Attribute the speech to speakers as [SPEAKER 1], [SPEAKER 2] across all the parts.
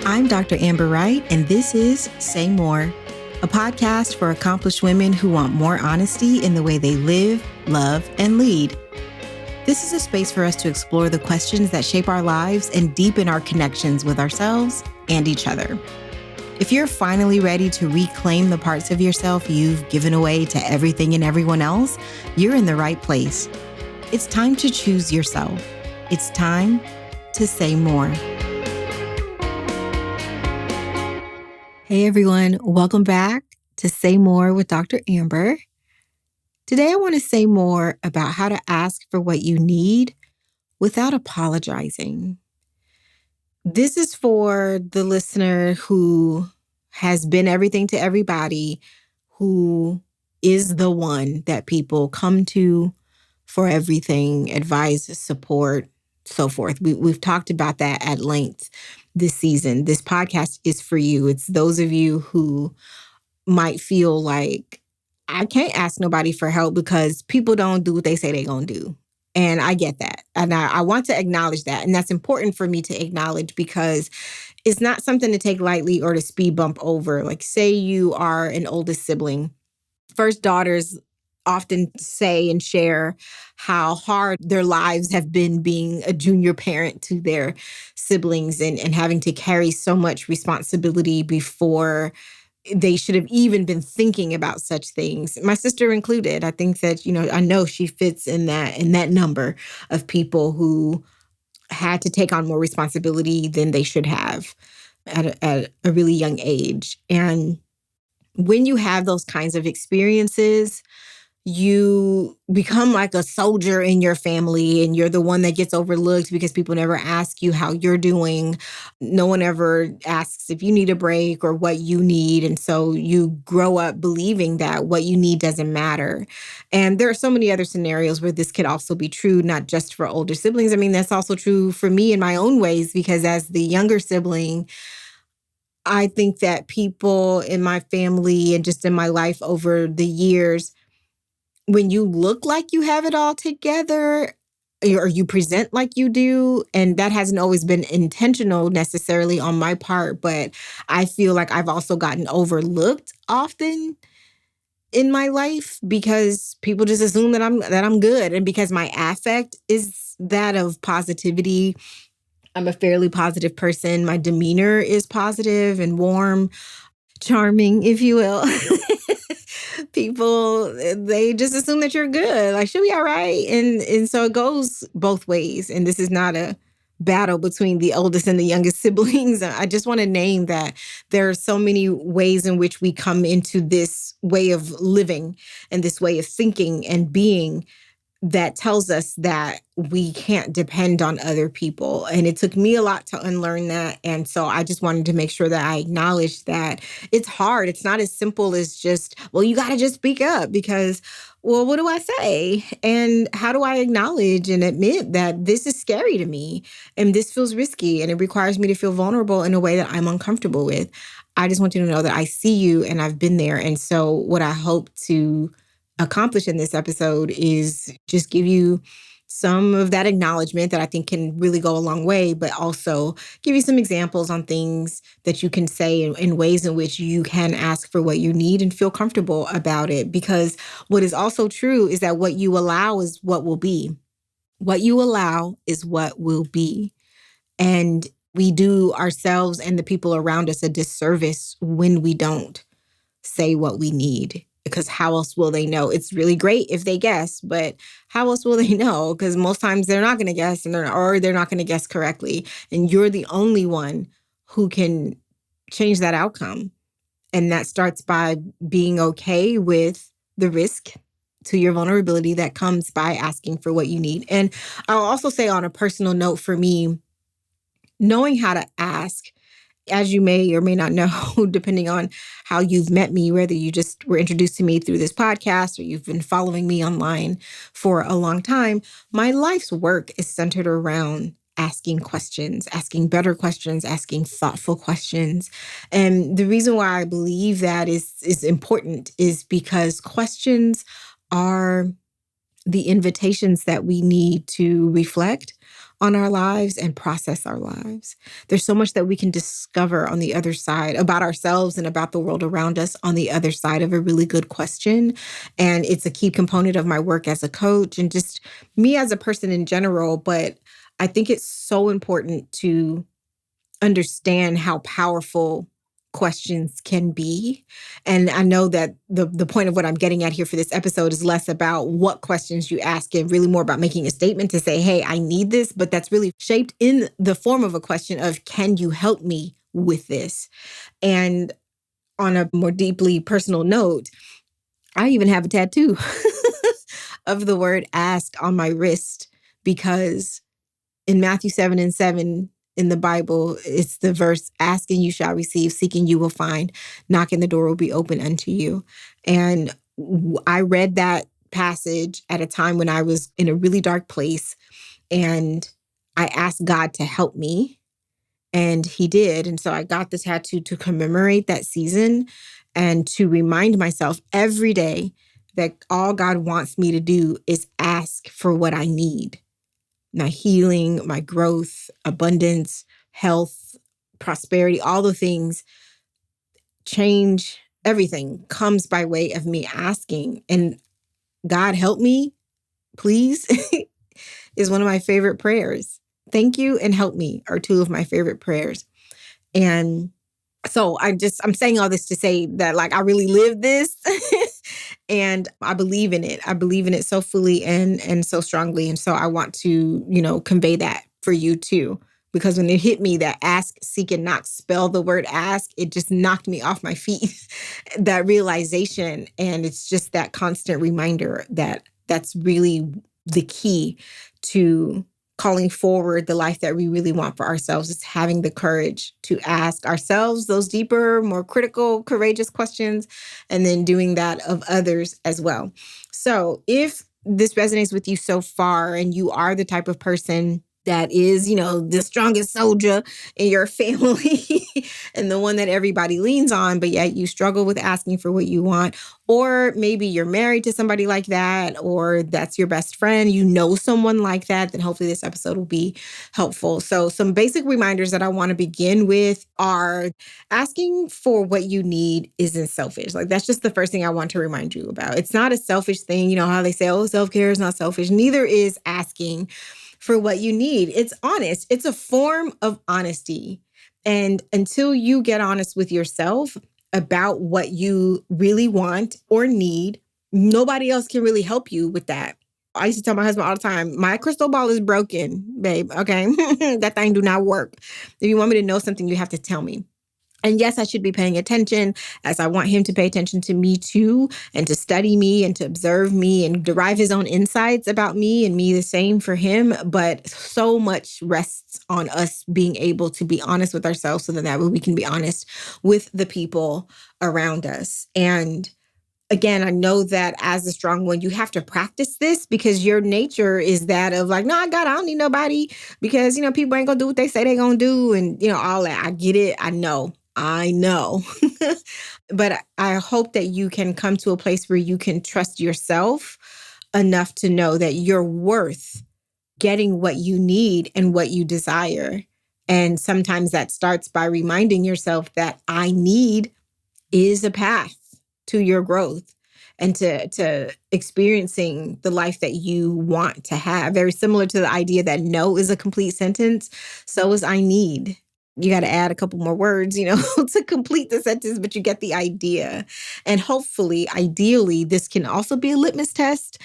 [SPEAKER 1] I'm Dr. Amber Wright, and this is Say More, a podcast for accomplished women who want more honesty in the way they live, love, and lead. This is a space for us to explore the questions that shape our lives and deepen our connections with ourselves and each other. If you're finally ready to reclaim the parts of yourself you've given away to everything and everyone else, you're in the right place. It's time to choose yourself. It's time to say more. Hey everyone, welcome back to Say More with Dr. Amber. Today I want to say more about how to ask for what you need without apologizing. This is for the listener who has been everything to everybody, who is the one that people come to for everything, advice, support, so forth. We've talked about that at length this season. This podcast is for you. It's those of you who might feel like, I can't ask nobody for help because people don't do what they say they're going to do. And I get that. And I want to acknowledge that. And that's important for me to acknowledge because it's not something to take lightly or to speed bump over. Like, say you are an oldest sibling. First daughters often say and share how hard their lives have been being a junior parent to their siblings and having to carry so much responsibility before they should have even been thinking about such things. My sister included. I think that, I know she fits in that number of people who had to take on more responsibility than they should have at a really young age. And when you have those kinds of experiences, you become like a soldier in your family and you're the one that gets overlooked because people never ask you how you're doing. No one ever asks if you need a break or what you need. And so you grow up believing that what you need doesn't matter. And there are so many other scenarios where this could also be true, not just for older siblings. I mean, that's also true for me in my own ways, because as the younger sibling, I think that people in my family and just in my life over the years, when you look like you have it all together or you present like you do, and that hasn't always been intentional necessarily on my part, but I feel like I've also gotten overlooked often in my life because people just assume that I'm good. And because my affect is that of positivity, I'm a fairly positive person. My demeanor is positive and warm, charming, if you will. People, they just assume that you're good. Like, she'll be all right. And so it goes both ways. And this is not a battle between the oldest and the youngest siblings. I just want to name that there are so many ways in which we come into this way of living and this way of thinking and being that tells us that we can't depend on other people. And it took me a lot to unlearn that. And so I just wanted to make sure that I acknowledged that it's hard. It's not as simple as just, well, you got to just speak up because, well, what do I say? And how do I acknowledge and admit that this is scary to me and this feels risky and it requires me to feel vulnerable in a way that I'm uncomfortable with? I just want you to know that I see you and I've been there. And so what I hope to accomplish in this episode is just give you some of that acknowledgement that I think can really go a long way, but also give you some examples on things that you can say in ways in which you can ask for what you need and feel comfortable about it. Because what is also true is that what you allow is what will be. What you allow is what will be. And we do ourselves and the people around us a disservice when we don't say what we need. Because how else will they know? It's really great if they guess, but how else will they know? Because most times they're not going to guess or they're not going to guess correctly. And you're the only one who can change that outcome. And that starts by being okay with the risk to your vulnerability that comes by asking for what you need. And I'll also say on a personal note for me, knowing how to ask, as you may or may not know, depending on how you've met me, whether you just were introduced to me through this podcast or you've been following me online for a long time, my life's work is centered around asking questions, asking better questions, asking thoughtful questions. And the reason why I believe that is important is because questions are the invitations that we need to reflect on our lives and process our lives. There's so much that we can discover on the other side about ourselves and about the world around us on the other side of a really good question. And it's a key component of my work as a coach and just me as a person in general. But I think it's so important to understand how powerful questions can be. And I know that the point of what I'm getting at here for this episode is less about what questions you ask and really more about making a statement to say, hey, I need this, but that's really shaped in the form of a question of, can you help me with this? And on a more deeply personal note, I even have a tattoo of the word ask on my wrist because in Matthew 7:7 in the Bible, it's the verse, ask and you shall receive, seeking you will find, knocking the door will be open unto you. And I read that passage at a time when I was in a really dark place and I asked God to help me and he did. And so I got the tattoo to commemorate that season and to remind myself every day that all God wants me to do is ask for what I need. My healing, my growth, abundance, health, prosperity, all the things, change, everything comes by way of me asking. And God help me, please, is one of my favorite prayers. Thank you and help me are two of my favorite prayers. And so I'm saying all this to say that like I really live this and I believe in it. I believe in it so fully and so strongly. And so I want to, convey that for you too. Because when it hit me that ask, seek, and knock, spell the word ask, it just knocked me off my feet. That realization. And it's just that constant reminder that that's really the key to calling forward the life that we really want for ourselves. Is having the courage to ask ourselves those deeper, more critical, courageous questions, and then doing that of others as well. So if this resonates with you so far and you are the type of person that is, the strongest soldier in your family and the one that everybody leans on, but yet you struggle with asking for what you want. Or maybe you're married to somebody like that, or that's your best friend, someone like that, then hopefully this episode will be helpful. So some basic reminders that I want to begin with are asking for what you need isn't selfish. Like that's just the first thing I want to remind you about. It's not a selfish thing. You know how they say, oh, self-care is not selfish. Neither is asking for what you need. It's honest. It's a form of honesty. And until you get honest with yourself about what you really want or need, nobody else can really help you with that. I used to tell my husband all the time, my crystal ball is broken, babe. Okay. That thing do not work. If you want me to know something, you have to tell me. And yes, I should be paying attention as I want him to pay attention to me too, and to study me and to observe me and derive his own insights about me and me the same for him. But so much rests on us being able to be honest with ourselves so that way we can be honest with the people around us. And again, I know that as a strong one, you have to practice this because your nature is that of like, no, I don't need nobody because, people ain't gonna do what they say they gonna do. And, all that. I get it. I know. But I hope that you can come to a place where you can trust yourself enough to know that you're worth getting what you need and what you desire. And sometimes that starts by reminding yourself that I need is a path to your growth and to experiencing the life that you want to have. Very similar to the idea that no is a complete sentence. So is I need. You got to add a couple more words, to complete the sentence, but you get the idea. And hopefully, ideally, this can also be a litmus test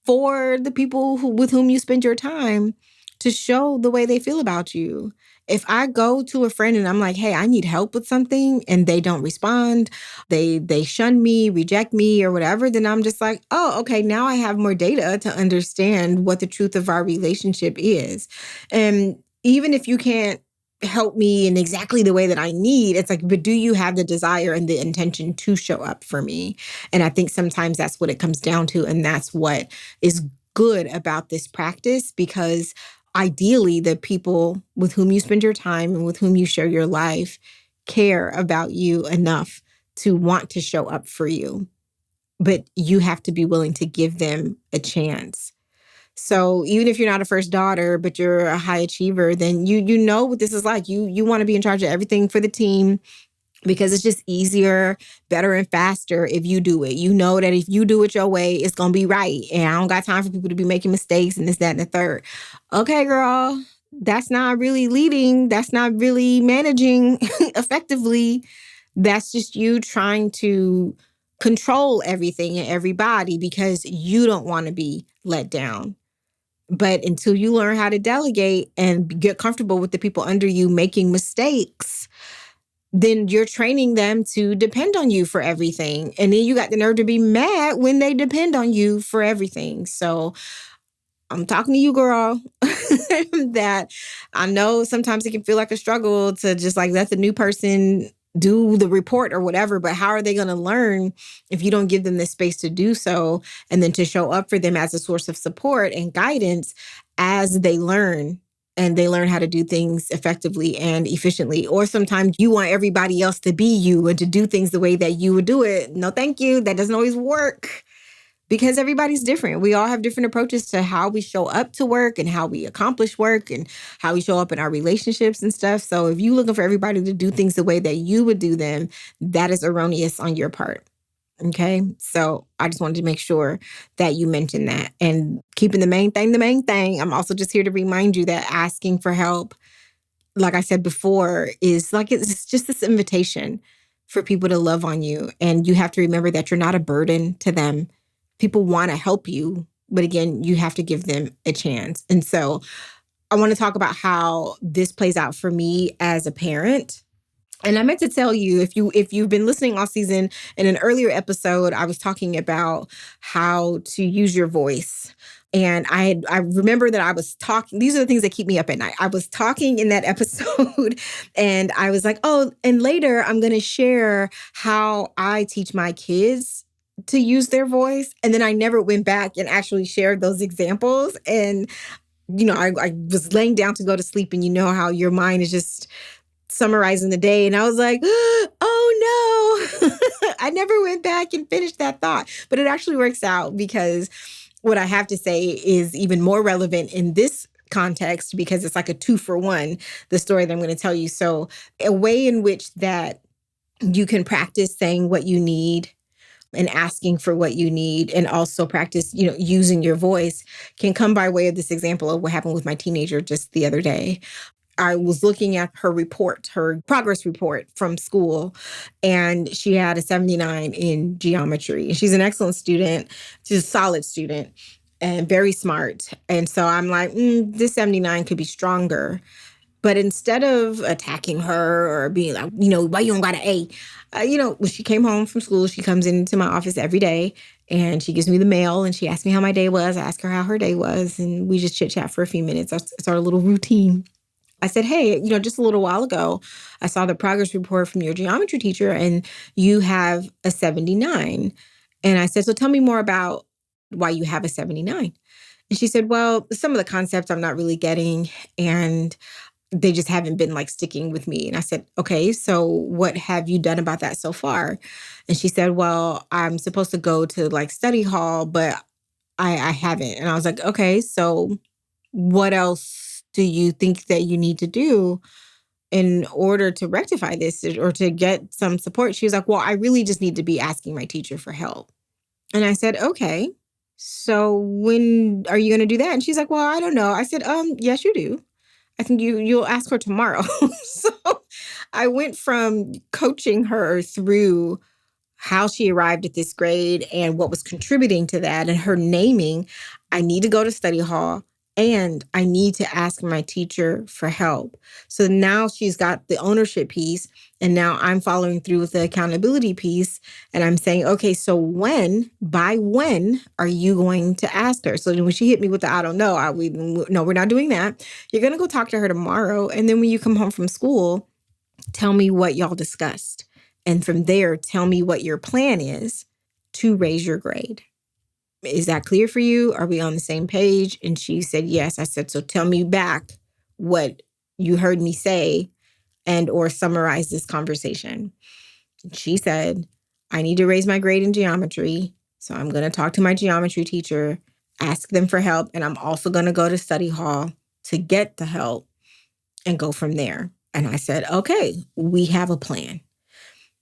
[SPEAKER 1] for the people with whom you spend your time to show the way they feel about you. If I go to a friend and I'm like, hey, I need help with something and they don't respond, they shun me, reject me or whatever, then I'm just like, oh, okay, now I have more data to understand what the truth of our relationship is. And even if you can't help me in exactly the way that I need, it's like, but do you have the desire and the intention to show up for me? And I think sometimes that's what it comes down to. And that's what is good about this practice, because ideally the people with whom you spend your time and with whom you share your life care about you enough to want to show up for you. But you have to be willing to give them a chance. So even if you're not a first daughter, but you're a high achiever, then you know what this is like. You want to be in charge of everything for the team because it's just easier, better, and faster if you do it. You know that if you do it your way, it's gonna be right. And I don't got time for people to be making mistakes and this, that, and the third. Okay, girl, that's not really leading. That's not really managing effectively. That's just you trying to control everything and everybody because you don't want to be let down. But until you learn how to delegate and get comfortable with the people under you making mistakes, then you're training them to depend on you for everything. And then you got the nerve to be mad when they depend on you for everything. So I'm talking to you, girl, that I know sometimes it can feel like a struggle to just like let the new person do the report or whatever, but how are they going to learn if you don't give them the space to do so and then to show up for them as a source of support and guidance as they learn and they learn how to do things effectively and efficiently? Or sometimes you want everybody else to be you and to do things the way that you would do it. No, thank you. That doesn't always work because everybody's different. We all have different approaches to how we show up to work and how we accomplish work and how we show up in our relationships and stuff. So if you're looking for everybody to do things the way that you would do them, that is erroneous on your part. Okay. So I just wanted to make sure that you mentioned that and keeping the main thing, the main thing. I'm also just here to remind you that asking for help, like I said before, is like it's just this invitation for people to love on you. And you have to remember that you're not a burden to them. People want to help you, but again, you have to give them a chance. And so I want to talk about how this plays out for me as a parent. And I meant to tell you, if you've been listening all season, in an earlier episode, I was talking about how to use your voice. And I remember that I was talking, these are the things that keep me up at night. I was talking in that episode and I was like, oh, and later I'm going to share how I teach my kids to use their voice. And then I never went back and actually shared those examples. And, I was laying down to go to sleep and you know how your mind is just summarizing the day. And I was like, oh no, I never went back and finished that thought. But it actually works out because what I have to say is even more relevant in this context because it's like a 2-for-1, the story that I'm going to tell you. So a way in which that you can practice saying what you need and asking for what you need and also practice, using your voice can come by way of this example of what happened with my teenager just the other day. I was looking at her report, her progress report from school, and she had a 79 in geometry. She's an excellent student. She's a solid student and very smart. And so I'm like, this 79 could be stronger. But instead of attacking her or being like, why you don't got an A? When she came home from school, she comes into my office every day and she gives me the mail and she asks me how my day was. I ask her how her day was and we just chit chat for a few minutes. It's our little routine. I said, hey, just a little while ago, I saw the progress report from your geometry teacher and you have a 79. And I said, so tell me more about why you have a 79. And she said, well, some of the concepts I'm not really getting and they just haven't been like sticking with me. And I said, okay, so what have you done about that so far? And she said, well, I'm supposed to go to like study hall, but I haven't. And I was like, okay, so what else do you think that you need to do in order to rectify this or to get some support? She was like, well, I really just need to be asking my teacher for help. And I said, okay, so when are you going to do that? And she's like, well, I don't know. I said, yes, you do. I think you'll ask her tomorrow. So I went from coaching her through how she arrived at this grade and what was contributing to that and her naming, I need to go to study hall and I need to ask my teacher for help. So now she's got the ownership piece and now I'm following through with the accountability piece and I'm saying, okay, so by when are you going to ask her? So when she hit me with the, I don't know, no, we're not doing that. You're going to go talk to her tomorrow. And then when you come home from school, tell me what y'all discussed. And from there, tell me what your plan is to raise your grade. Is that clear for you? Are we on the same page? And she said, yes. I said, so tell me back what you heard me say and or summarize this conversation. She said, I need to raise my grade in geometry. So I'm going to talk to my geometry teacher ask them for help. And I'm also going to go to study hall to get the help and go from there. And I said, okay, we have a plan.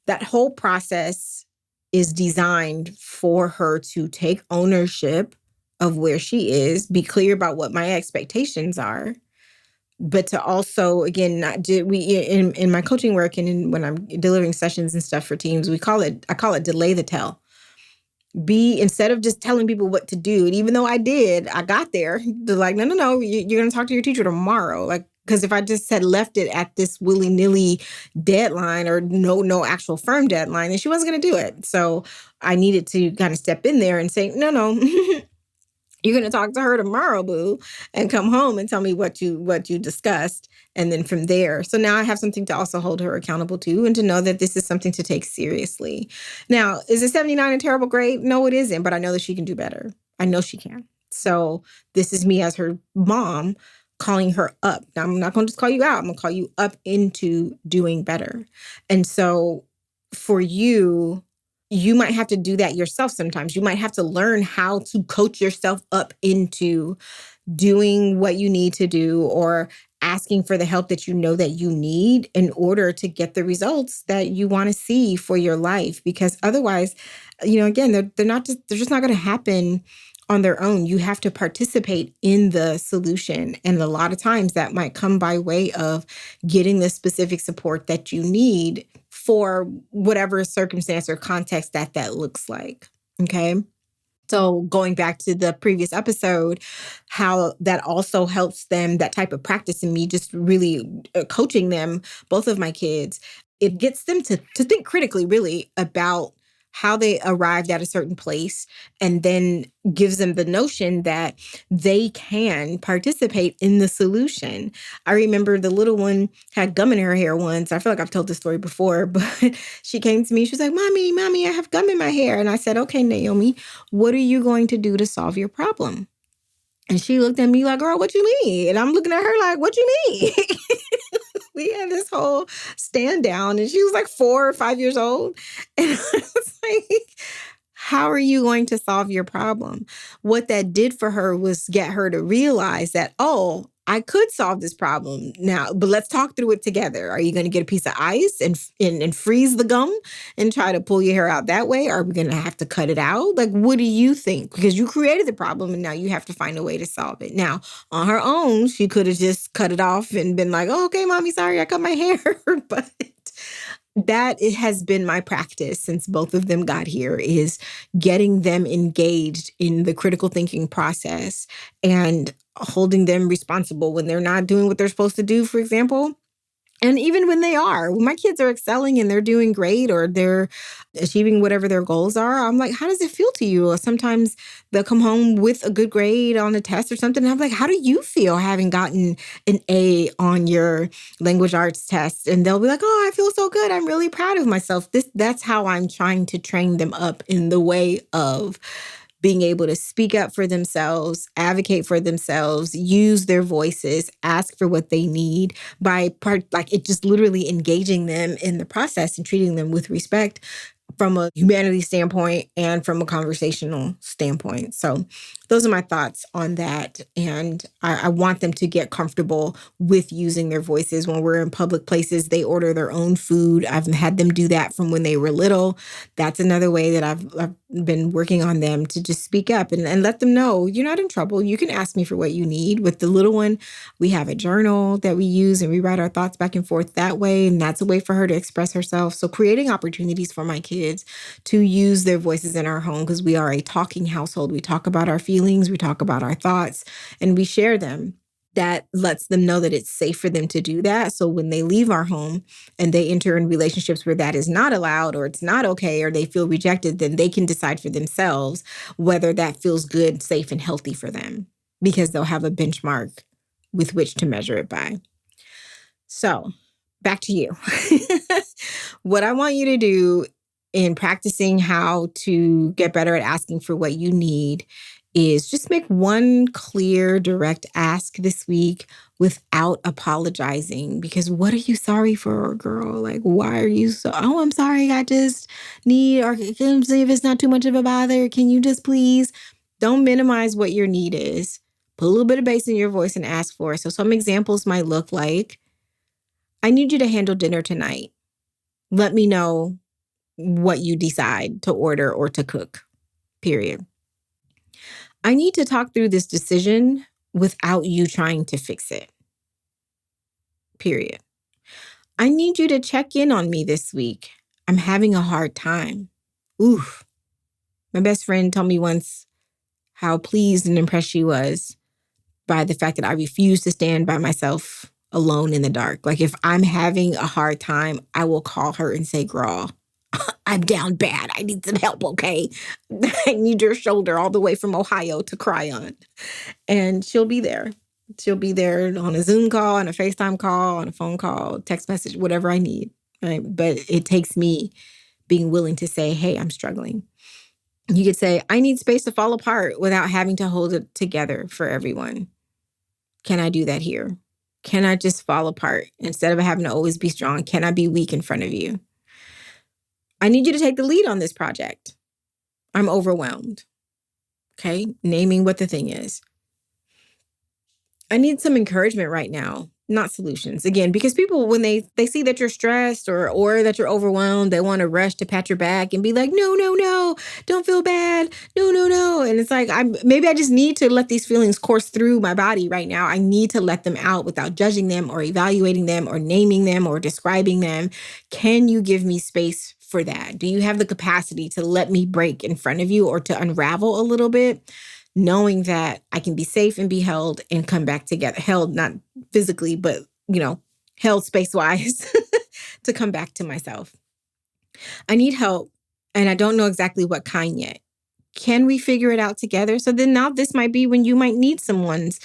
[SPEAKER 1] That whole process is designed for her to take ownership of where she is, be clear about what my expectations are, but to also, again, not do we in my coaching work and when I'm delivering sessions and stuff for teams, I call it delay the tell. Be instead of just telling people what to do. And even though I got there, they're like, no, you're going to talk to your teacher tomorrow. Like, because if I just had left it at this willy-nilly deadline or no actual firm deadline, then she wasn't going to do it. So I needed to kind of step in there and say, no, you're going to talk to her tomorrow, boo, and come home and tell me what you discussed. And then from there. So now I have something to also hold her accountable to and to know that this is something to take seriously. Now, is a 79 a terrible grade? No, it isn't. But I know that she can do better. I know she can. So this is me as her mom calling her up. Now, I'm not going to just call you out. I'm going to call you up into doing better. And so for you might have to do that yourself sometimes. You might have to learn how to coach yourself up into doing what you need to do or asking for the help that you know that you need in order to get the results that you want to see for your life. Because otherwise, again, they're just not going to happen on their own. You have to participate in the solution. And a lot of times that might come by way of getting the specific support that you need for whatever circumstance or context that looks like. Okay. So going back to the previous episode, how that also helps them, that type of practice in me, just really coaching them, both of my kids, it gets them to think critically, really, about how they arrived at a certain place, and then gives them the notion that they can participate in the solution. I remember the little one had gum in her hair once. I feel like I've told this story before, but she came to me. She was like, Mommy, I have gum in my hair. And I said, okay, Naomi, what are you going to do to solve your problem? And she looked at me like, girl, what you mean? And I'm looking at her like, what you mean? We had this whole stand down, and she was like 4 or 5 years old. And I was like, how are you going to solve your problem? What that did for her was get her to realize that, oh, I could solve this problem now, but let's talk through it together. Are you going to get a piece of ice and freeze the gum and try to pull your hair out that way? Are we going to have to cut it out? Like, what do you think? Because you created the problem and now you have to find a way to solve it. Now, on her own, she could have just cut it off and been like, oh, okay, Mommy, sorry, I cut my hair. But that it has been my practice since both of them got here, is getting them engaged in the critical thinking process and holding them responsible when they're not doing what they're supposed to do, for example. And even when they are, when my kids are excelling and they're doing great or they're achieving whatever their goals are, I'm like, how does it feel to you? Or sometimes they'll come home with a good grade on a test or something. And I'm like, how do you feel having gotten an A on your language arts test? And they'll be like, oh, I feel so good. I'm really proud of myself. That's how I'm trying to train them up in the way of being able to speak up for themselves, advocate for themselves, use their voices, ask for what they need like it just literally engaging them in the process and treating them with respect from a humanity standpoint and from a conversational standpoint. So those are my thoughts on that. And I want them to get comfortable with using their voices when we're in public places. They order their own food. I've had them do that from when they were little. That's another way that I've been working on them to just speak up and let them know you're not in trouble. You can ask me for what you need. With the little one, we have a journal that we use and we write our thoughts back and forth that way. And that's a way for her to express herself. So creating opportunities for my kids to use their voices in our home, because we are a talking household. We talk about our feelings, we talk about our thoughts, and we share them. That lets them know that it's safe for them to do that. So when they leave our home and they enter in relationships where that is not allowed or it's not okay or they feel rejected, then they can decide for themselves whether that feels good, safe, and healthy for them, because they'll have a benchmark with which to measure it by. So back to you. What I want you to do in practicing how to get better at asking for what you need is just make one clear, direct ask this week without apologizing. Because what are you sorry for, girl? Like, why are you so, oh, I'm sorry, I just need, or can see if it's not too much of a bother. Can you just please? Don't minimize what your need is. Put a little bit of bass in your voice and ask for it. So some examples might look like, I need you to handle dinner tonight. Let me know what you decide to order or to cook, period. I need to talk through this decision without you trying to fix it, period. I need you to check in on me this week. I'm having a hard time. Oof. My best friend told me once how pleased and impressed she was by the fact that I refuse to stand by myself alone in the dark. Like if I'm having a hard time, I will call her and say, girl, I'm down bad. I need some help, okay? I need your shoulder all the way from Ohio to cry on. And she'll be there. She'll be there on a Zoom call, on a FaceTime call, on a phone call, text message, whatever I need. Right? But it takes me being willing to say, hey, I'm struggling. You could say, I need space to fall apart without having to hold it together for everyone. Can I do that here? Can I just fall apart instead of having to always be strong? Can I be weak in front of you? I need you to take the lead on this project. I'm overwhelmed. Okay, naming what the thing is. I need some encouragement right now, not solutions. Again, because people, when they see that you're stressed or that you're overwhelmed, they want to rush to pat your back and be like, no, don't feel bad. No. And it's like, maybe I just need to let these feelings course through my body right now. I need to let them out without judging them or evaluating them or naming them or describing them. Can you give me space for that? Do you have the capacity to let me break in front of you or to unravel a little bit? Knowing that I can be safe and be held and come back together, held not physically, but, held space-wise to come back to myself. I need help and I don't know exactly what kind yet. Can we figure it out together? So then now this might be when you might need someone's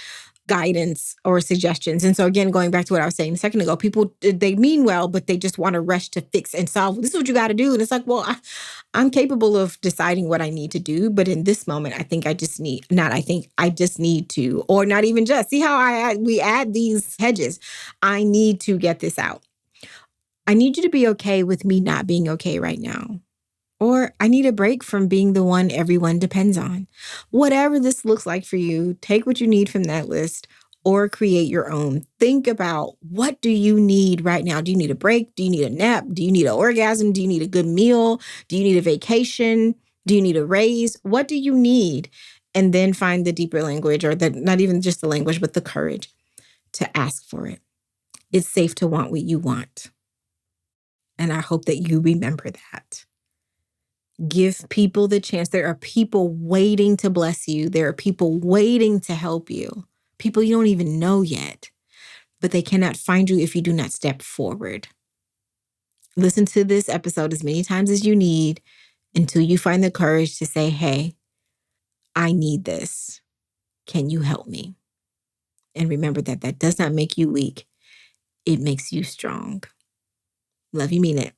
[SPEAKER 1] guidance or suggestions. And so again, going back to what I was saying a second ago, people, they mean well, but they just want to rush to fix and solve. This is what you got to do. And it's like, well, I'm capable of deciding what I need to do. But in this moment, I just need to, or not even just, see how we add these hedges. I need to get this out. I need you to be okay with me not being okay right now. Or I need a break from being the one everyone depends on. Whatever this looks like for you, take what you need from that list or create your own. Think about, what do you need right now? Do you need a break? Do you need a nap? Do you need an orgasm? Do you need a good meal? Do you need a vacation? Do you need a raise? What do you need? And then find the deeper language, or not even just the language, but the courage to ask for it. It's safe to want what you want. And I hope that you remember that. Give people the chance. There are people waiting to bless you. There are people waiting to help you. People you don't even know yet, but they cannot find you if you do not step forward. Listen to this episode as many times as you need until you find the courage to say, hey, I need this. Can you help me? And remember that does not make you weak. It makes you strong. Love you, mean it.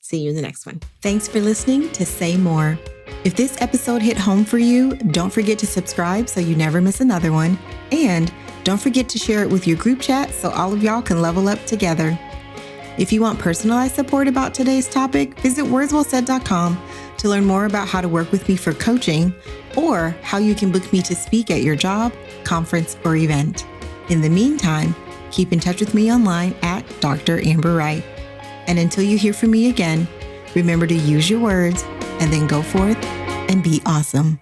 [SPEAKER 1] See you in the next one. Thanks for listening to Say More. If this episode hit home for you, don't forget to subscribe so you never miss another one. And don't forget to share it with your group chat so all of y'all can level up together. If you want personalized support about today's topic, visit wordswellsaid.com to learn more about how to work with me for coaching or how you can book me to speak at your job, conference, or event. In the meantime, keep in touch with me online at Dr. Amber Wright. And until you hear from me again, remember to use your words and then go forth and be awesome.